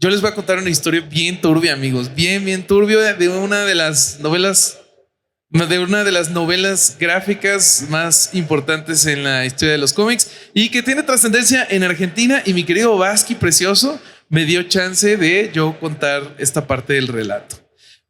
Yo les voy a contar una historia bien turbia, amigos. Bien turbia de una de las novelas gráficas más importantes en la historia de los cómics y que tiene trascendencia en Argentina. Y mi querido Vasqui precioso me dio chance de yo contar esta parte del relato.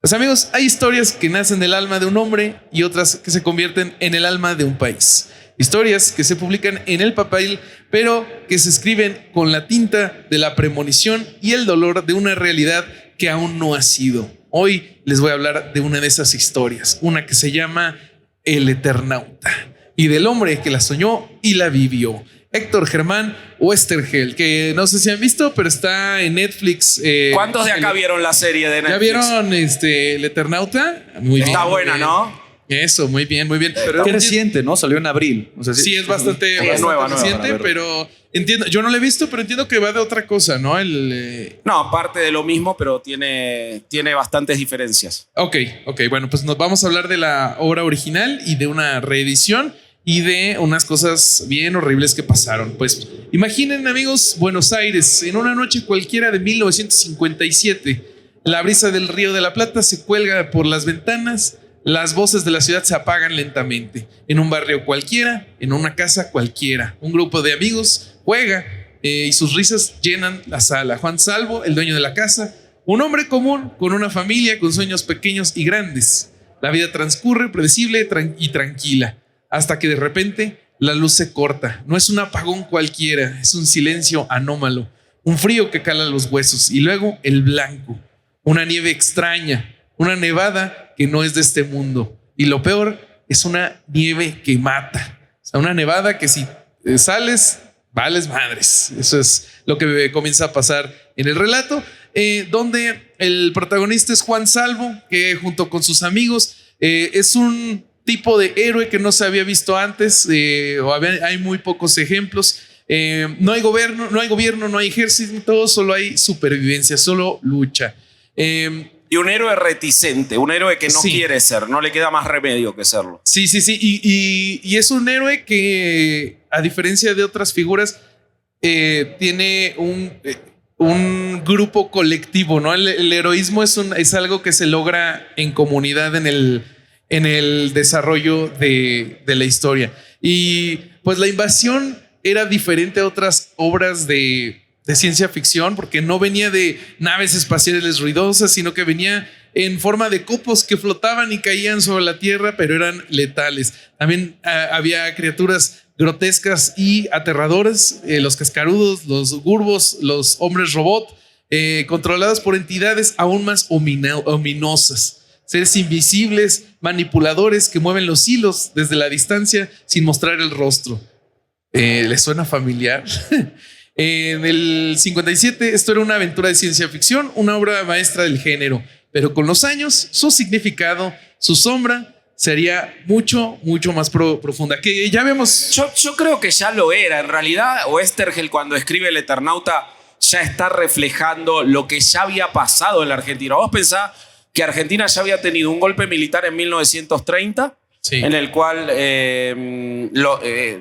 Pues amigos, hay historias que nacen del alma de un hombre y otras que se convierten en el alma de un país. Historias que se publican en el papel, pero que se escriben con la tinta de la premonición y el dolor de una realidad que aún no ha sido. Hoy les voy a hablar de una de esas historias, una que se llama El Eternauta, y del hombre que la soñó y la vivió, Héctor Germán Oesterhel, que no sé si han visto, pero está en Netflix. ¿Cuántos de acá vieron la serie de Netflix? ¿Ya vieron El Eternauta? Muy bien. Está buena, ¿no? Eso, muy bien. Pero es reciente, ¿no? Salió en abril. O sea, sí, es bastante nueva, reciente, pero entiendo, yo no la he visto, pero entiendo que va de otra cosa, ¿no? No, parte de lo mismo, pero tiene bastantes diferencias. Ok, bueno, pues nos vamos a hablar de la obra original y de una reedición y de unas cosas bien horribles que pasaron. Pues imaginen, amigos, Buenos Aires, en una noche cualquiera de 1957, la brisa del Río de la Plata se cuelga por las ventanas. Las voces de la ciudad se apagan lentamente. En un barrio cualquiera, en una casa cualquiera, un grupo de amigos juega y sus risas llenan la sala. Juan Salvo, el dueño de la casa, un hombre común con una familia, con sueños pequeños y grandes. La vida transcurre predecible y tranquila, hasta que de repente la luz se corta. No es un apagón cualquiera, es un silencio anómalo, un frío que cala los huesos y luego el blanco, una nieve extraña, una nevada que no es de este mundo. Y lo peor es una nieve que mata. O sea, una nevada que si sales, vales madres. Eso es lo que comienza a pasar en el relato, donde el protagonista es Juan Salvo, que junto con sus amigos es un tipo de héroe que no se había visto antes. Hay muy pocos ejemplos. No hay gobierno, no hay ejército, solo hay supervivencia, solo lucha. Y un héroe reticente, un héroe que no quiere ser, no le queda más remedio que serlo. Sí. Y es un héroe que, a diferencia de otras figuras, tiene un grupo colectivo, ¿no? El heroísmo es algo que se logra en comunidad en el desarrollo de la historia. Y pues la invasión era diferente a otras obras de ciencia ficción, porque no venía de naves espaciales ruidosas, sino que venía en forma de copos que flotaban y caían sobre la tierra, pero eran letales. También había criaturas grotescas y aterradoras, los cascarudos, los gurbos, los hombres robot, controladas por entidades aún más ominosas. Seres invisibles, manipuladores que mueven los hilos desde la distancia sin mostrar el rostro. ¿Les suena familiar? En el 57 esto era una aventura de ciencia ficción, una obra maestra del género, pero con los años su significado, su sombra sería mucho más profunda, que ya vemos. Yo creo que ya lo era. En realidad, Oesterhel, cuando escribe El Eternauta, ya está reflejando lo que ya había pasado en la Argentina. Vos pensás que Argentina ya había tenido un golpe militar en 1930, sí, en el cual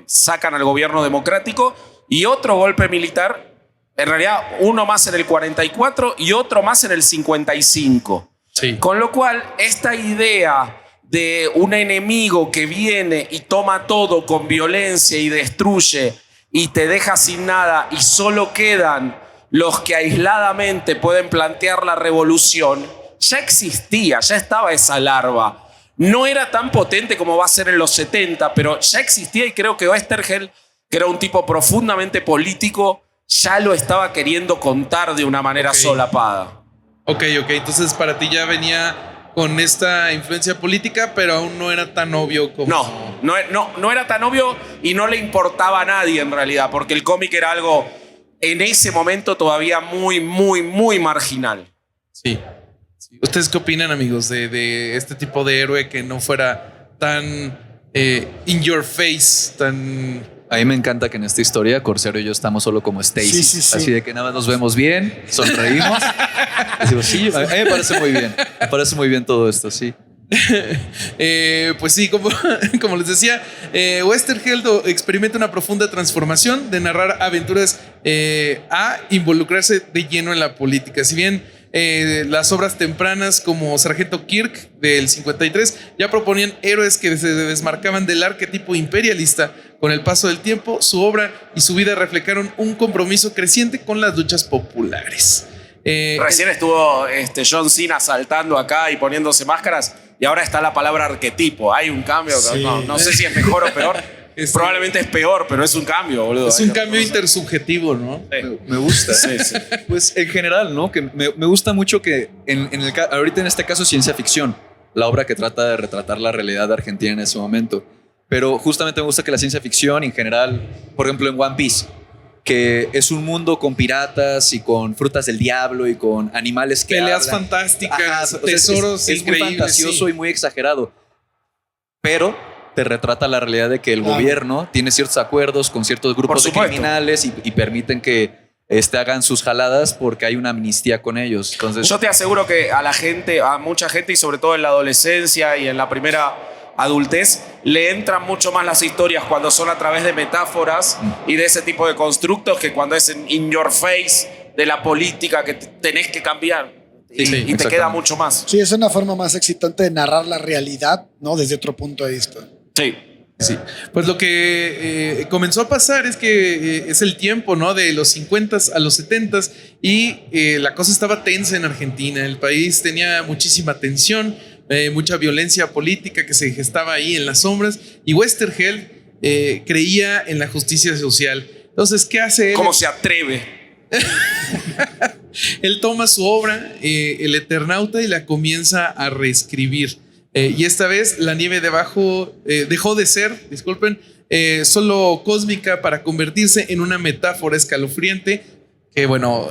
sacan al gobierno democrático, y otro golpe militar, en realidad uno más en el 44 y otro más en el 55. Sí. Con lo cual, esta idea de un enemigo que viene y toma todo con violencia y destruye y te deja sin nada y solo quedan los que aisladamente pueden plantear la revolución, ya existía, ya estaba esa larva. No era tan potente como va a ser en los 70, pero ya existía, y creo que Oesterhel, que era un tipo profundamente político, ya lo estaba queriendo contar de una manera solapada. Ok, entonces para ti ya venía con esta influencia política, pero aún no era tan obvio como... No era tan obvio, y no le importaba a nadie en realidad, porque el cómic era algo en ese momento todavía muy marginal. Sí. ¿Ustedes qué opinan, amigos, de este tipo de héroe que no fuera tan in your face, tan... A mí me encanta que en esta historia Corsero y yo estamos solo como Stacy. Sí. Así de que nada más nos vemos bien, sonreímos. Decimos, sí, a mí me parece muy bien. Me parece muy bien todo esto, sí. Pues sí, como les decía, Westergeld experimenta una profunda transformación de narrar aventuras a involucrarse de lleno en la política. Si bien las obras tempranas como Sargento Kirk del 53 ya proponían héroes que se desmarcaban del arquetipo imperialista, con el paso del tiempo su obra y su vida reflejaron un compromiso creciente con las luchas populares. Recién estuvo John Cena saltando acá y poniéndose máscaras, y ahora está la palabra arquetipo. Hay un cambio. Sí. No sé si es mejor o peor. Probablemente es peor, pero es un cambio, boludo. Es un cambio intersubjetivo, ¿no? Me gusta. Sí, sí. Pues en general, ¿no? Que me gusta mucho que ahorita en este caso ciencia ficción, la obra que trata de retratar la realidad de Argentina en ese momento. Pero justamente me gusta que la ciencia ficción en general, por ejemplo en One Piece, que es un mundo con piratas y con frutas del diablo y con animales que peleas hablan. fantásticas, Ajá, o sea, tesoros es muy increíbles, fantasioso sí. y muy exagerado. Pero te retrata la realidad de que el gobierno tiene ciertos acuerdos con ciertos grupos de criminales y permiten que hagan sus jaladas porque hay una amnistía con ellos. Entonces, Yo te aseguro que a mucha gente, y sobre todo en la adolescencia y en la primera adultez, le entran mucho más las historias cuando son a través de metáforas y de ese tipo de constructos que cuando es in your face de la política que tenés que cambiar. Y te queda mucho más. Sí, es una forma más excitante de narrar la realidad, ¿no? Desde otro punto de vista. Sí. Sí, pues lo que comenzó a pasar es que es el tiempo, ¿no? De los 50s a los 70s y la cosa estaba tensa en Argentina. El país tenía muchísima tensión, mucha violencia política que se gestaba ahí en las sombras, y Westergeld creía en la justicia social. Entonces, ¿qué hace él? ¿Cómo se atreve? Él toma su obra, El Eternauta, y la comienza a reescribir. Y esta vez la nieve debajo dejó de ser, solo cósmica para convertirse en una metáfora escalofriante que, bueno,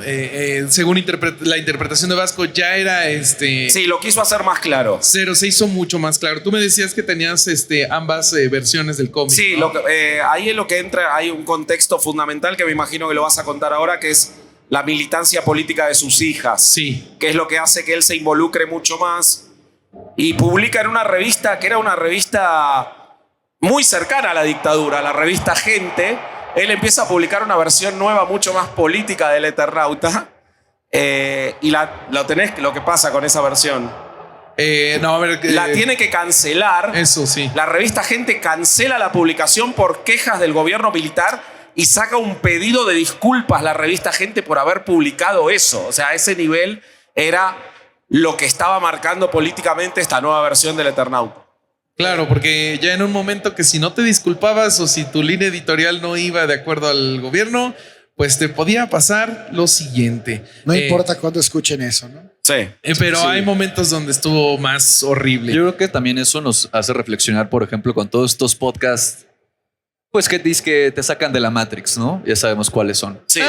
según la interpretación de Vasco, ya era Sí, lo quiso hacer más claro. Se hizo mucho más claro. Tú me decías que tenías ambas versiones del cómic. Sí, ¿no? ahí es lo que entra, hay un contexto fundamental que me imagino que lo vas a contar ahora, que es la militancia política de sus hijas. Sí. Que es lo que hace que él se involucre mucho más. Y publica en una revista que era una revista muy cercana a la dictadura, la revista Gente. Él empieza a publicar una versión nueva, mucho más política del Eternauta. Y lo que pasa con esa versión. No, a ver, la tiene que cancelar. Eso sí. La revista Gente cancela la publicación por quejas del gobierno militar y saca un pedido de disculpas la revista Gente por haber publicado eso. O sea, a ese nivel era lo que estaba marcando políticamente esta nueva versión del Eternauta. Claro, porque ya en un momento que si no te disculpabas o si tu línea editorial no iba de acuerdo al gobierno, pues te podía pasar lo siguiente. No importa cuándo escuchen eso, ¿no? Sí. Pero Sí. hay momentos donde estuvo más horrible. yo creo que también eso nos hace reflexionar, por ejemplo, con todos estos podcasts, pues que dices que te sacan de la Matrix, ¿no? Ya sabemos cuáles son. Sí.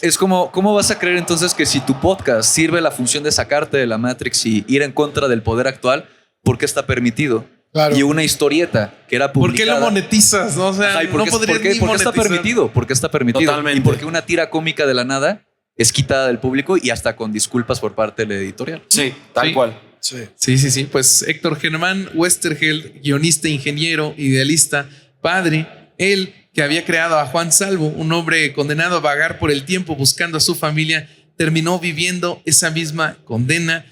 Es como, ¿cómo vas a creer entonces que si tu podcast sirve la función de sacarte de la Matrix y ir en contra del poder actual, ¿por qué está permitido? Claro. Y una historieta que era ¿Por qué publicada. lo monetizas? ¿No? O sea, Ajá, ¿y por no qué, podrías por qué- ni por qué está monetizar. permitido? ¿Por qué está permitido? Totalmente. Y porque una tira cómica de la nada es quitada del público y hasta con disculpas por parte de la editorial. Sí, tal Sí. cual. Sí. Sí. Pues Héctor Germán Westergeld, guionista, ingeniero, idealista, padre, él que había creado a Juan Salvo, un hombre condenado a vagar por el tiempo buscando a su familia, terminó viviendo esa misma condena,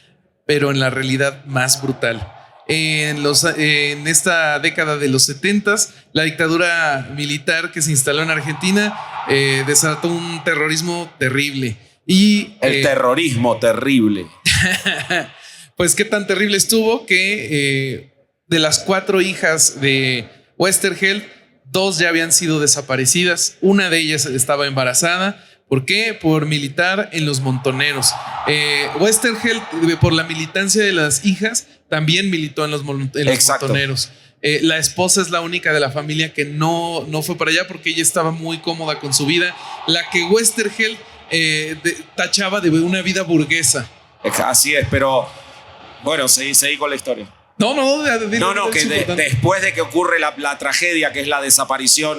pero en la realidad más brutal. En esta década de los 70s, la dictadura militar que se instaló en Argentina desató un terrorismo terrible. Y El terrorismo terrible. pues qué tan terrible estuvo que de las 4 hijas de Westergeld, 2 ya habían sido desaparecidas. Una de ellas estaba embarazada. ¿Por qué? Por militar en los montoneros. Westergeld, por la militancia de las hijas, también militó en los montoneros. La esposa es la única de la familia que no fue para allá porque ella estaba muy cómoda con su vida. La que Westergeld tachaba de una vida burguesa. Así es, pero bueno, seguí con la historia. No, Que después de que ocurre la tragedia, que es la desaparición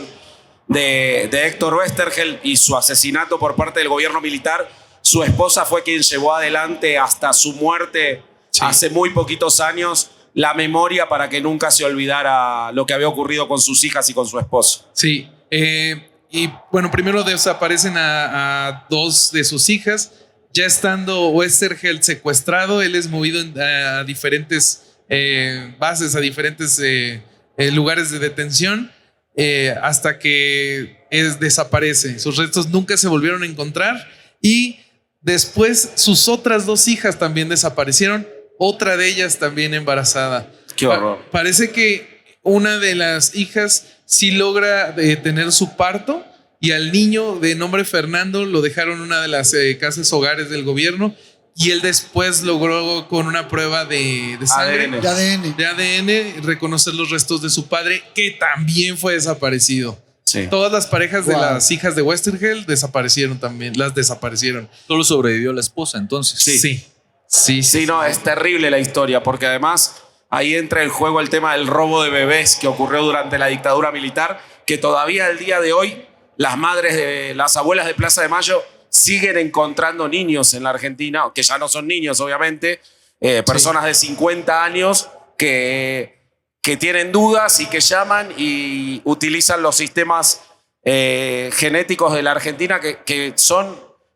de Héctor Westergeld y su asesinato por parte del gobierno militar, su esposa fue quien llevó adelante hasta su muerte Sí. hace muy poquitos años la memoria para que nunca se olvidara lo que había ocurrido con sus hijas y con su esposo. Sí. Y bueno, primero desaparecen a dos de sus hijas. Ya estando Westergeld secuestrado, él es movido a diferentes bases, a diferentes lugares de detención, hasta que desaparece. Sus restos nunca se volvieron a encontrar y después sus otras dos hijas también desaparecieron, otra de ellas también embarazada. Qué horror. Parece que una de las hijas sí logra tener su parto y al niño de nombre Fernando lo dejaron en una de las casas hogares del gobierno y él después logró con una prueba de sangre, ADN. De ADN. de ADN, reconocer los restos de su padre que también fue desaparecido. Sí. Todas las parejas de Wow. las hijas de Westergeld desaparecieron también, las desaparecieron. Solo sobrevivió la esposa, entonces. Sí, no, es terrible la historia, porque además ahí entra en juego el tema del robo de bebés que ocurrió durante la dictadura militar, que todavía al día de hoy las abuelas de Plaza de Mayo siguen encontrando niños en la Argentina, que ya no son niños, obviamente, personas de 50 años que tienen dudas y que llaman y utilizan los sistemas genéticos de la Argentina que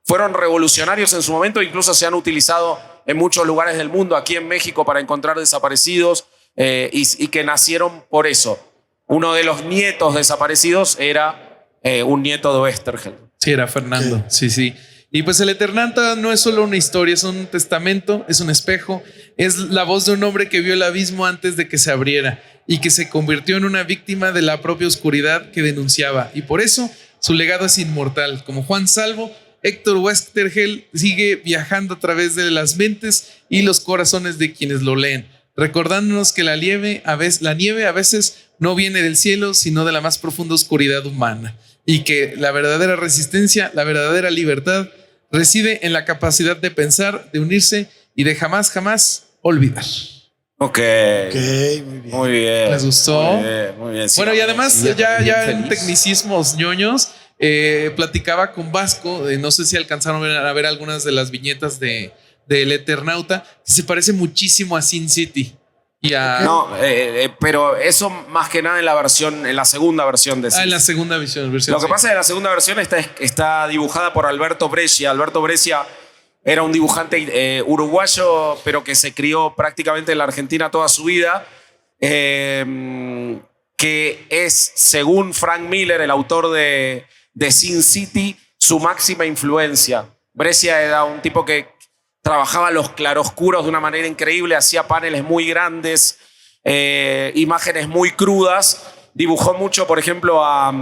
fueron revolucionarios en su momento, incluso se han utilizado en muchos lugares del mundo, aquí en México, para encontrar desaparecidos y que nacieron por eso. Uno de los nietos desaparecidos era un nieto de Westergeld. Sí, era Fernando. Sí. Y pues el Eternauta no es solo una historia, es un testamento, es un espejo, es la voz de un hombre que vio el abismo antes de que se abriera y que se convirtió en una víctima de la propia oscuridad que denunciaba. Y por eso su legado es inmortal. Como Juan Salvo, Héctor Westergeld sigue viajando a través de las mentes y los corazones de quienes lo leen, recordándonos que la nieve a veces no viene del cielo, sino de la más profunda oscuridad humana. Y que la verdadera resistencia, la verdadera libertad, reside en la capacidad de pensar, de unirse y de jamás olvidar. Ok, Muy bien. muy bien. ¿Les gustó? Muy bien. Sí, Bueno, y además, sí, ya bien en feliz. tecnicismos ñoños, platicaba con Vasco, no sé si alcanzaron a ver algunas de las viñetas del Eternauta, que se parece muchísimo a Sin City. Y a, No, pero eso más que nada en la segunda versión de en la Cis. segunda versión. Lo que pasa es que la segunda versión está dibujada por Alberto Brescia. Alberto Brescia era un dibujante uruguayo, pero que se crió prácticamente en la Argentina toda su vida, que es, según Frank Miller, el autor de Sin City, su máxima influencia. Brescia era un tipo que trabajaba los claroscuros de una manera increíble, hacía paneles muy grandes, imágenes muy crudas. Dibujó mucho, por ejemplo, a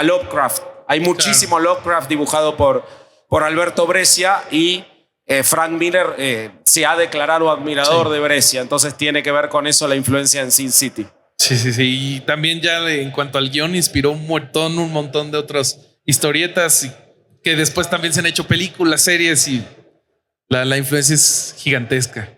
Lovecraft. Hay muchísimo Lovecraft dibujado por Alberto Brescia y Frank Miller se ha declarado admirador de Brescia. Entonces tiene que ver con eso la influencia en Sin City. Sí. Y también ya en cuanto al guión inspiró un montón de otras historietas que después también se han hecho películas, series y la influencia es gigantesca.